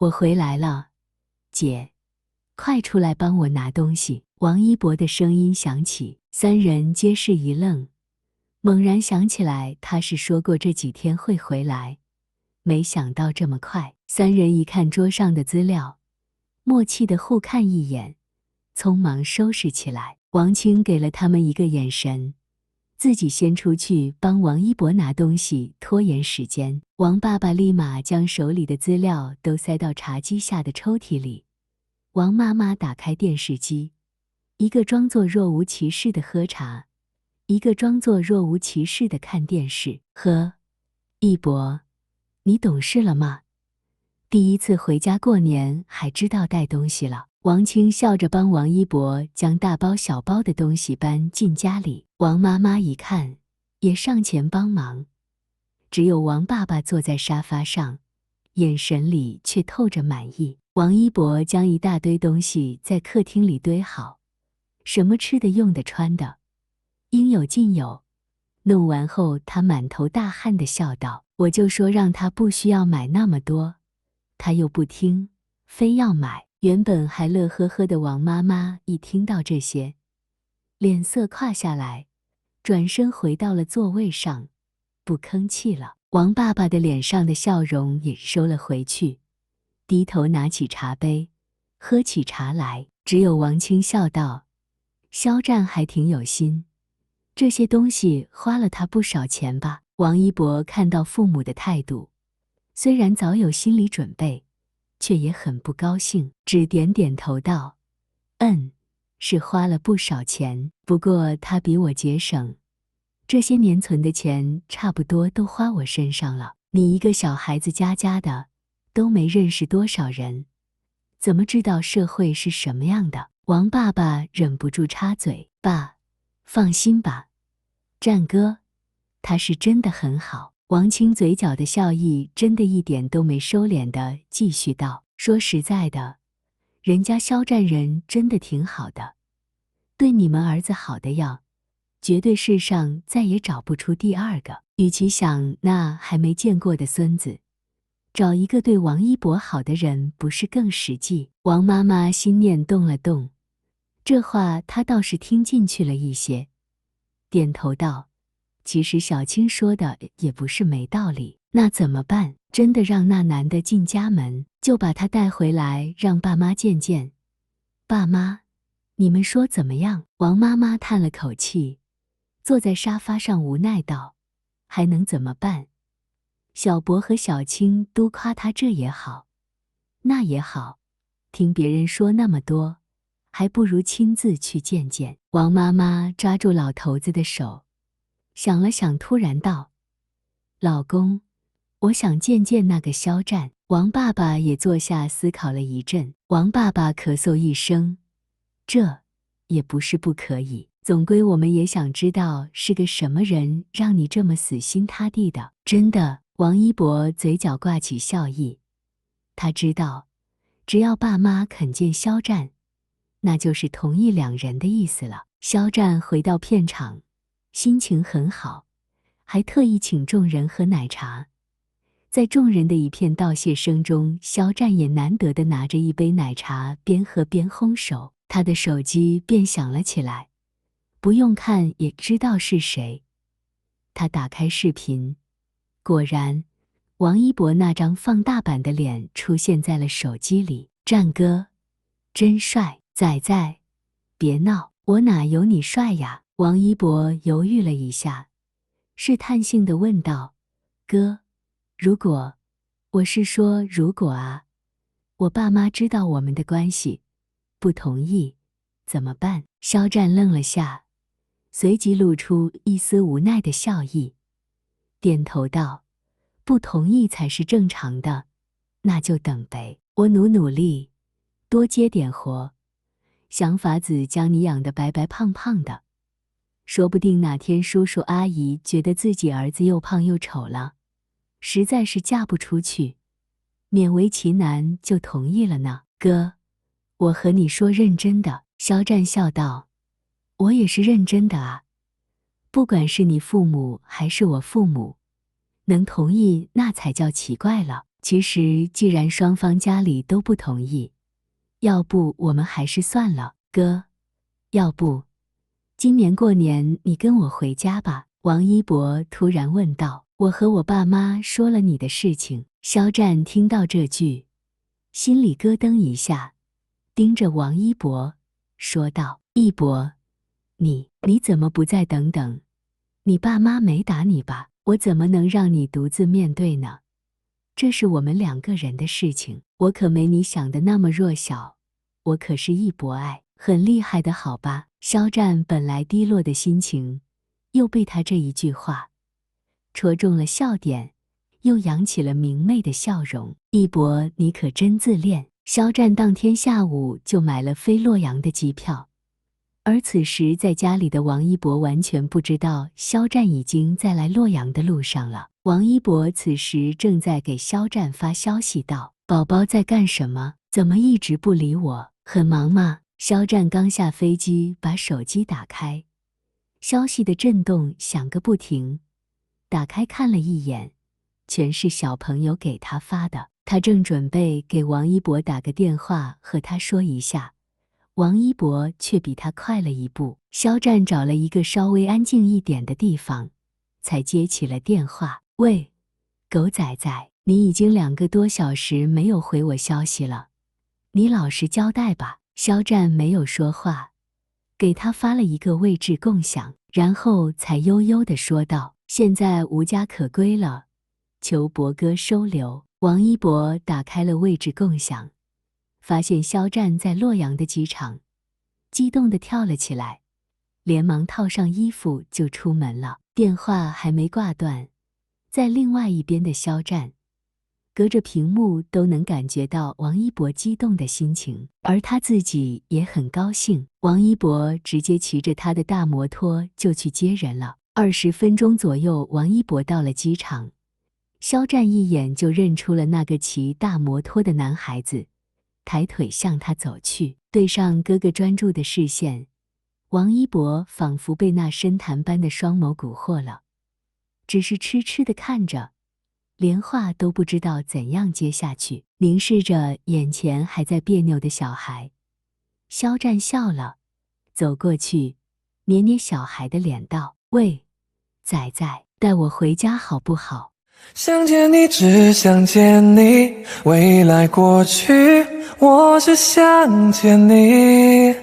我回来了，姐，快出来帮我拿东西。王一博的声音响起，三人皆是一愣，猛然想起来他是说过这几天会回来，没想到这么快。三人一看桌上的资料，默契地互看一眼，匆忙收拾起来。王清给了他们一个眼神，自己先出去帮王一博拿东西，拖延时间。王爸爸立马将手里的资料都塞到茶几下的抽屉里。王妈妈打开电视机，一个装作若无其事的喝茶，一个装作若无其事的看电视。呵，一博，你懂事了吗？第一次回家过年还知道带东西了。王清笑着帮王一博将大包小包的东西搬进家里。王妈妈一看，也上前帮忙。只有王爸爸坐在沙发上，眼神里却透着满意。王一博将一大堆东西在客厅里堆好，什么吃的用的穿的，应有尽有。弄完后，他满头大汗地笑道：“我就说让他不需要买那么多，他又不听，非要买。”原本还乐呵呵的王妈妈一听到这些，脸色垮下来，转身回到了座位上，不吭气了。王爸爸的脸上的笑容也收了回去，低头拿起茶杯，喝起茶来。只有王清笑道：“肖战还挺有心，这些东西花了他不少钱吧？”王一博看到父母的态度，虽然早有心理准备，却也很不高兴，只点点头道：“是花了不少钱，不过他比我节省，这些年存的钱差不多都花我身上了。你一个小孩子家的，都没认识多少人，怎么知道社会是什么样的？”王爸爸忍不住插嘴：“爸，放心吧，战哥，他是真的很好。”王清嘴角的笑意真的一点都没收敛的继续道：“说实在的，人家肖战人真的挺好的，对你们儿子好的要，绝对世上再也找不出第二个。与其想那还没见过的孙子，找一个对王一博好的人不是更实际？”王妈妈心念动了动，这话她倒是听进去了一些，点头道：“其实小青说的也不是没道理，那怎么办？真的让那男的进家门，就把他带回来让爸妈见见。爸妈，你们说怎么样？”王妈妈叹了口气，坐在沙发上无奈道：“还能怎么办？小博和小青都夸他这也好，那也好，听别人说那么多，还不如亲自去见见。”王妈妈抓住老头子的手，想了想，突然道：“老公，我想见见那个肖战。”王爸爸也坐下思考了一阵。王爸爸咳嗽一声：“这也不是不可以，总归我们也想知道是个什么人让你这么死心塌地的。”真的。王一博嘴角挂起笑意，他知道，只要爸妈肯见肖战，那就是同意两人的意思了。肖战回到片场，心情很好，还特意请众人喝奶茶。在众人的一片道谢声中，肖战也难得的拿着一杯奶茶，边喝边烘手。他的手机便响了起来，不用看也知道是谁。他打开视频，果然，王一博那张放大版的脸出现在了手机里。战哥，真帅！仔仔，别闹，我哪有你帅呀？王一博犹豫了一下，试探性地问道：“哥，如果，我是说如果啊，我爸妈知道我们的关系，不同意，怎么办？”肖战愣了下，随即露出一丝无奈的笑意，点头道：“不同意才是正常的，那就等呗。我努力，多接点活，想法子将你养得白白胖胖的。说不定哪天叔叔阿姨觉得自己儿子又胖又丑了，实在是嫁不出去，勉为其难就同意了呢。哥，我和你说认真的。”肖战笑道：“我也是认真的啊，不管是你父母还是我父母，能同意那才叫奇怪了。其实既然双方家里都不同意，要不我们还是算了，哥，要不今年过年你跟我回家吧。王一博突然问道。我和我爸妈说了你的事情。肖战听到这句，心里咯噔一下，盯着王一博说道：一博，你怎么不再等等？你爸妈没打你吧？我怎么能让你独自面对呢？这是我们2个人的事情，我可没你想的那么弱小，我可是一博爱，很厉害的好吧？肖战本来低落的心情，又被他这一句话戳中了笑点，又扬起了明媚的笑容。一博，你可真自恋。肖战当天下午就买了飞洛阳的机票，而此时在家里的王一博完全不知道肖战已经在来洛阳的路上了。王一博此时正在给肖战发消息道：宝宝在干什么？怎么一直不理我？很忙吗？肖战刚下飞机，把手机打开，消息的震动响个不停，打开看了一眼，全是小朋友给他发的。他正准备给王一博打个电话和他说一下，王一博却比他快了一步。肖战找了一个稍微安静一点的地方，才接起了电话。喂，狗仔仔，你已经2个多小时没有回我消息了，你老实交代吧。肖战没有说话，给他发了一个位置共享，然后才悠悠地说道：现在无家可归了，求博哥收留。王一博打开了位置共享，发现肖战在洛阳的机场，激动地跳了起来，连忙套上衣服就出门了。电话还没挂断，在另外一边的肖战隔着屏幕都能感觉到王一博激动的心情，而他自己也很高兴。王一博直接骑着他的大摩托就去接人了。20分钟左右，王一博到了机场，肖战一眼就认出了那个骑大摩托的男孩子，抬腿向他走去。对上哥哥专注的视线，王一博仿佛被那深潭般的双眸蛊惑了，只是痴痴地看着，连话都不知道怎样接下去，凝视着眼前还在别扭的小孩。肖战笑了，走过去，捏捏小孩的脸道：喂，仔仔，带我回家好不好？想见你，只想见你，未来过去，我只想见你。